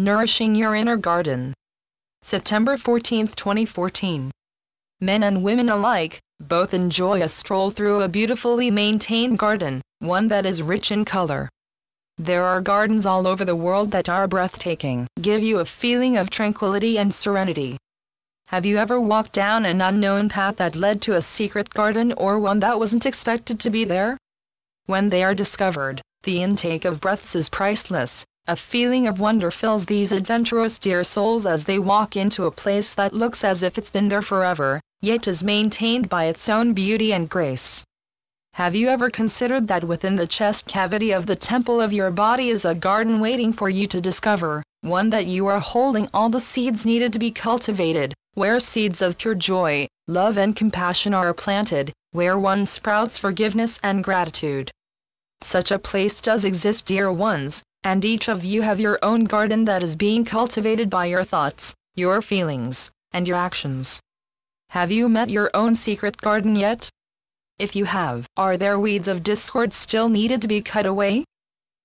Nourishing Your Inner Garden. September 14, 2014. Men and women alike, both enjoy a stroll through a beautifully maintained garden, one that is rich in color. There are gardens all over the world that are breathtaking, give you a feeling of tranquility and serenity. Have you ever walked down an unknown path that led to a secret garden or one that wasn't expected to be there? When they are discovered, the intake of breaths is priceless. A feeling of wonder fills these adventurous dear souls as they walk into a place that looks as if it's been there forever, yet is maintained by its own beauty and grace. Have you ever considered that within the chest cavity of the temple of your body is a garden waiting for you to discover, one that you are holding all the seeds needed to be cultivated, where seeds of pure joy, love and compassion are planted, where one sprouts forgiveness and gratitude? Such a place does exist, dear ones, and each of you have your own garden that is being cultivated by your thoughts, your feelings, and your actions. Have you met your own secret garden yet? If you have, are there weeds of discord still needed to be cut away?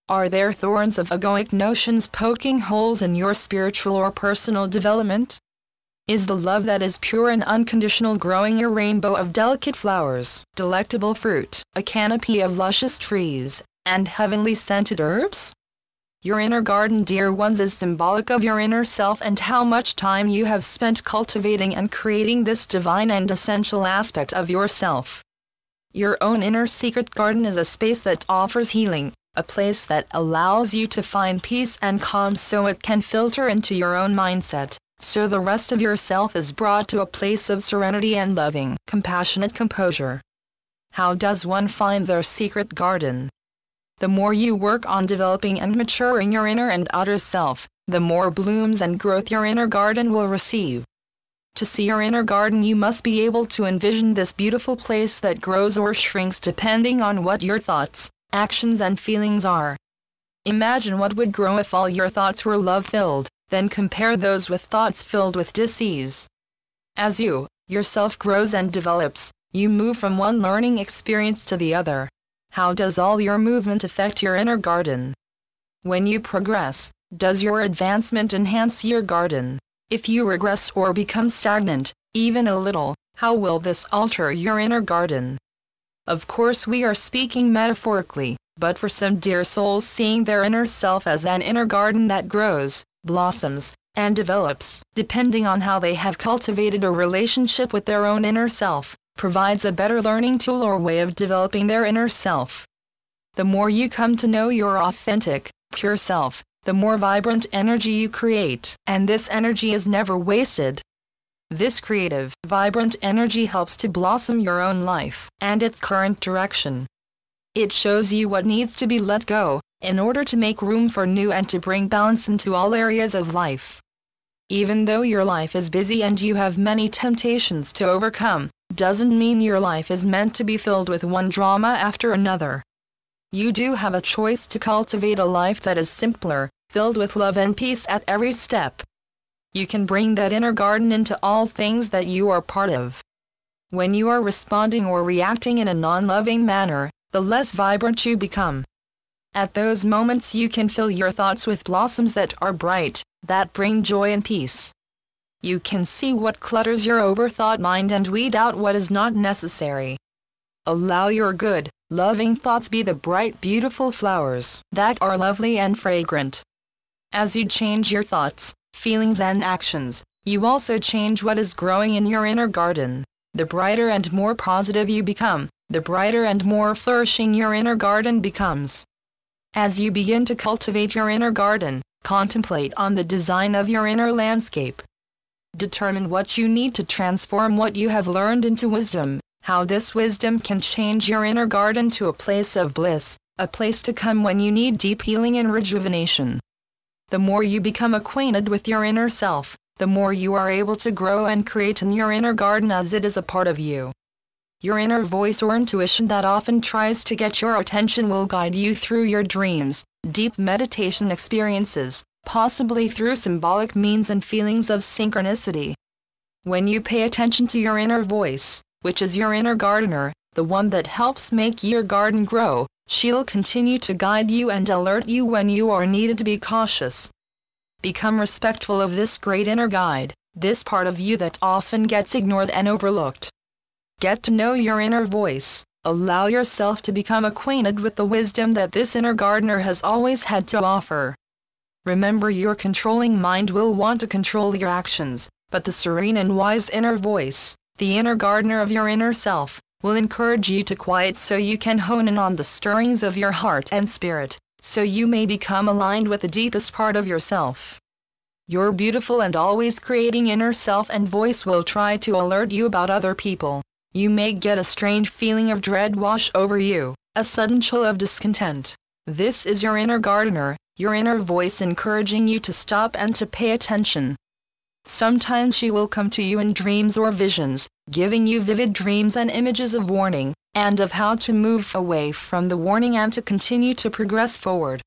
Are there thorns of egoic notions poking holes in your spiritual or personal development? Is the love that is pure and unconditional growing a rainbow of delicate flowers, delectable fruit, a canopy of luscious trees, and heavenly scented herbs? Your inner garden, dear ones, is symbolic of your inner self and how much time you have spent cultivating and creating this divine and essential aspect of yourself. Your own inner secret garden is a space that offers healing, a place that allows you to find peace and calm so it can filter into your own mindset, so the rest of yourself is brought to a place of serenity and loving, compassionate composure. How does one find their secret garden? The more you work on developing and maturing your inner and outer self, the more blooms and growth your inner garden will receive. To see your inner garden, you must be able to envision this beautiful place that grows or shrinks depending on what your thoughts, actions and feelings are. Imagine what would grow if all your thoughts were love-filled, then compare those with thoughts filled with dis-ease. As you, yourself grows and develops, you move from one learning experience to the other. How does all your movement affect your inner garden? When you progress, does your advancement enhance your garden? If you regress or become stagnant, even a little, how will this alter your inner garden? Of course we are speaking metaphorically, but for some dear souls, seeing their inner self as an inner garden that grows, blossoms, and develops, depending on how they have cultivated a relationship with their own inner self, provides a better learning tool or way of developing their inner self. The more you come to know your authentic, pure self, the more vibrant energy you create, and this energy is never wasted. This creative, vibrant energy helps to blossom your own life and its current direction. It shows you what needs to be let go, in order to make room for new and to bring balance into all areas of life. Even though your life is busy and you have many temptations to overcome, doesn't mean your life is meant to be filled with one drama after another. You do have a choice to cultivate a life that is simpler, filled with love and peace at every step. You can bring that inner garden into all things that you are part of. When you are responding or reacting in a non-loving manner, the less vibrant you become. At those moments you can fill your thoughts with blossoms that are bright, that bring joy and peace. You can see what clutters your overthought mind and weed out what is not necessary. Allow your good, loving thoughts be the bright, beautiful flowers that are lovely and fragrant. As you change your thoughts, feelings and actions, you also change what is growing in your inner garden. The brighter and more positive you become, the brighter and more flourishing your inner garden becomes. As you begin to cultivate your inner garden, contemplate on the design of your inner landscape. Determine what you need to transform what you have learned into wisdom, how this wisdom can change your inner garden to a place of bliss, a place to come when you need deep healing and rejuvenation. The more you become acquainted with your inner self, the more you are able to grow and create in your inner garden as it is a part of you. Your inner voice or intuition that often tries to get your attention will guide you through your dreams, deep meditation experiences, possibly through symbolic means and feelings of synchronicity. When you pay attention to your inner voice, which is your inner gardener, the one that helps make your garden grow, she'll continue to guide you and alert you when you are needed to be cautious. Become respectful of this great inner guide, this part of you that often gets ignored and overlooked. Get to know your inner voice. Allow yourself to become acquainted with the wisdom that this inner gardener has always had to offer. Remember, your controlling mind will want to control your actions, but the serene and wise inner voice, the inner gardener of your inner self, will encourage you to quiet so you can hone in on the stirrings of your heart and spirit, so you may become aligned with the deepest part of yourself. Your beautiful and always creating inner self and voice will try to alert you about other people. You may get a strange feeling of dread wash over you, a sudden chill of discontent. This is your inner gardener, your inner voice encouraging you to stop and to pay attention. Sometimes she will come to you in dreams or visions, giving you vivid dreams and images of warning, and of how to move away from the warning and to continue to progress forward.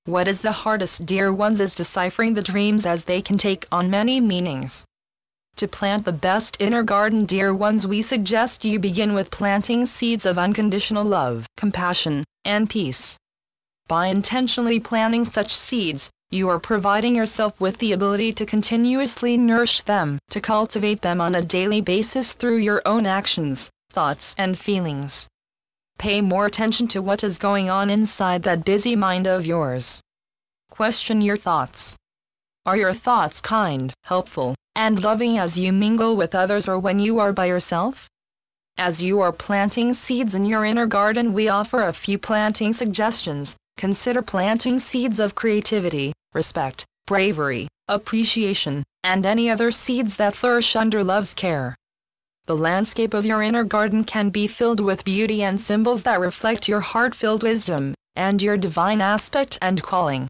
What is the hardest, dear ones, is deciphering the dreams, as they can take on many meanings. To plant the best inner garden, dear ones, we suggest you begin with planting seeds of unconditional love, compassion, and peace. By intentionally planting such seeds, you are providing yourself with the ability to continuously nourish them, to cultivate them on a daily basis through your own actions, thoughts, and feelings. Pay more attention to what is going on inside that busy mind of yours. Question your thoughts. Are your thoughts kind, helpful, and loving as you mingle with others or when you are by yourself? As you are planting seeds in your inner garden, we offer a few planting suggestions. Consider planting seeds of creativity, respect, bravery, appreciation, and any other seeds that flourish under love's care. The landscape of your inner garden can be filled with beauty and symbols that reflect your heart-filled wisdom, and your divine aspect and calling.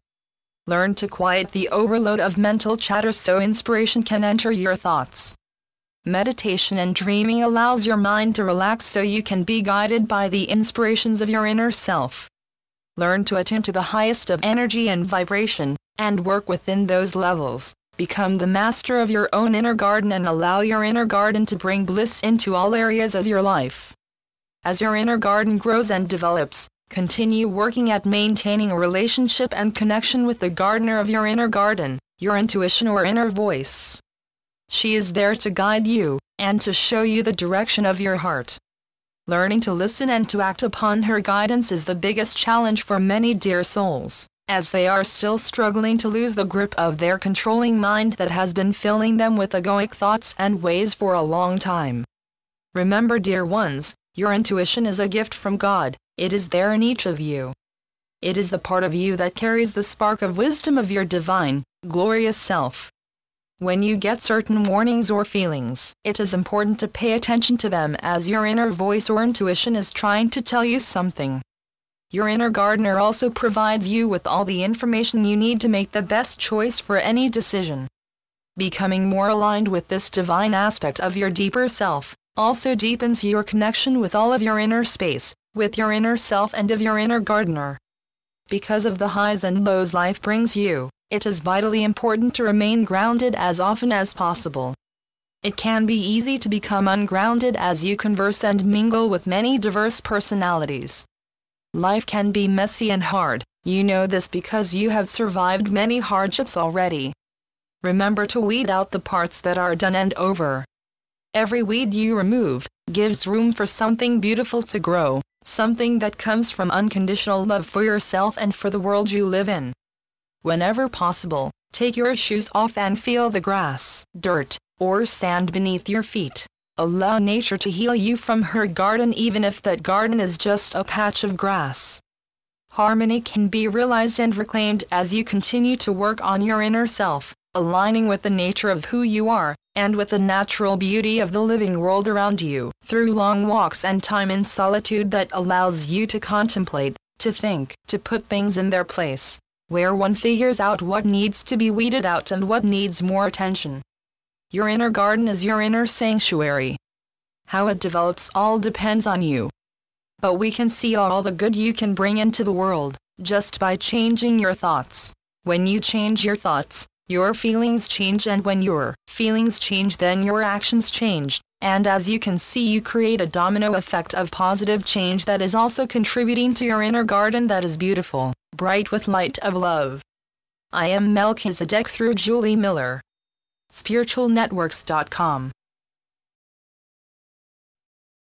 Learn to quiet the overload of mental chatter so inspiration can enter your thoughts. Meditation and dreaming allows your mind to relax so you can be guided by the inspirations of your inner self. Learn to attune to the highest of energy and vibration, and work within those levels. Become the master of your own inner garden and allow your inner garden to bring bliss into all areas of your life. As your inner garden grows and develops, continue working at maintaining a relationship and connection with the gardener of your inner garden, your intuition or inner voice. She is there to guide you, and to show you the direction of your heart. Learning to listen and to act upon her guidance is the biggest challenge for many dear souls, as they are still struggling to lose the grip of their controlling mind that has been filling them with egoic thoughts and ways for a long time. Remember, dear ones, your intuition is a gift from God. It is there in each of you. It is the part of you that carries the spark of wisdom of your divine, glorious self. When you get certain warnings or feelings, it is important to pay attention to them, as your inner voice or intuition is trying to tell you something. Your inner gardener also provides you with all the information you need to make the best choice for any decision. Becoming more aligned with this divine aspect of your deeper self also deepens your connection with all of your inner space, with your inner self and of your inner gardener. Because of the highs and lows life brings you, it is vitally important to remain grounded as often as possible. It can be easy to become ungrounded as you converse and mingle with many diverse personalities. Life can be messy and hard. You know this because you have survived many hardships already. Remember to weed out the parts that are done and over. Every weed you remove gives room for something beautiful to grow, something that comes from unconditional love for yourself and for the world you live in. Whenever possible, take your shoes off and feel the grass, dirt, or sand beneath your feet. Allow nature to heal you from her garden, even if that garden is just a patch of grass. Harmony can be realized and reclaimed as you continue to work on your inner self, aligning with the nature of who you are, and with the natural beauty of the living world around you, through long walks and time in solitude that allows you to contemplate, to think, to put things in their place, where one figures out what needs to be weeded out and what needs more attention. Your inner garden is your inner sanctuary. How it develops all depends on you. But we can see all the good you can bring into the world, just by changing your thoughts. When you change your thoughts, your feelings change, and when your feelings change, then your actions change, and as you can see, you create a domino effect of positive change that is also contributing to your inner garden that is beautiful, bright with light of love. I am Melchizedek through Julie Miller. Spiritualnetworks.com